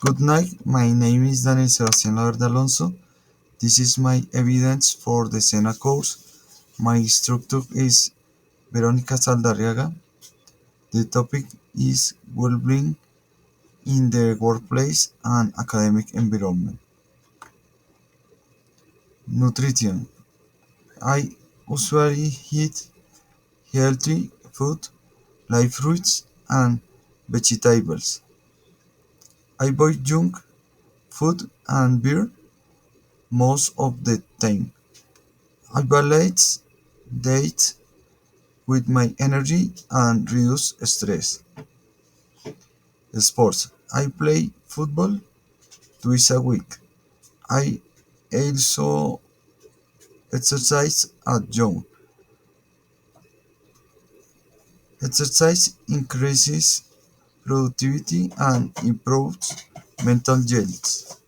Good night, my name is Daniel Sebastián Laverde Alonso. This is my evidence for the SENA course. My instructor is Verónica Saldarriaga. The topic is well-being in the workplace and academic environment. Nutrition. I usually eat healthy food like fruits and vegetables. I avoid junk food and beer most of the time. I balance diet with my energy and reduce stress. Sports. I play football twice a week. I also exercise at gym. Exercise increases productivity and improves mental health.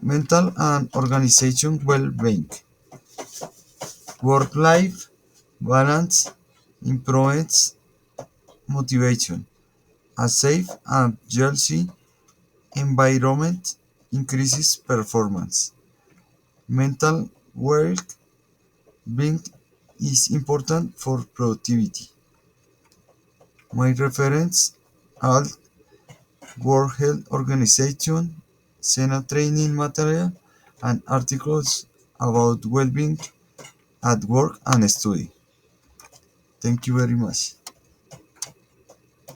Mental and organization well-being. Work-life balance improves motivation. A safe and healthy environment increases performance. Mental well-being is important for productivity. My reference are World Health Organization, SENA training material, and articles about well-being at work and study. Thank you very much.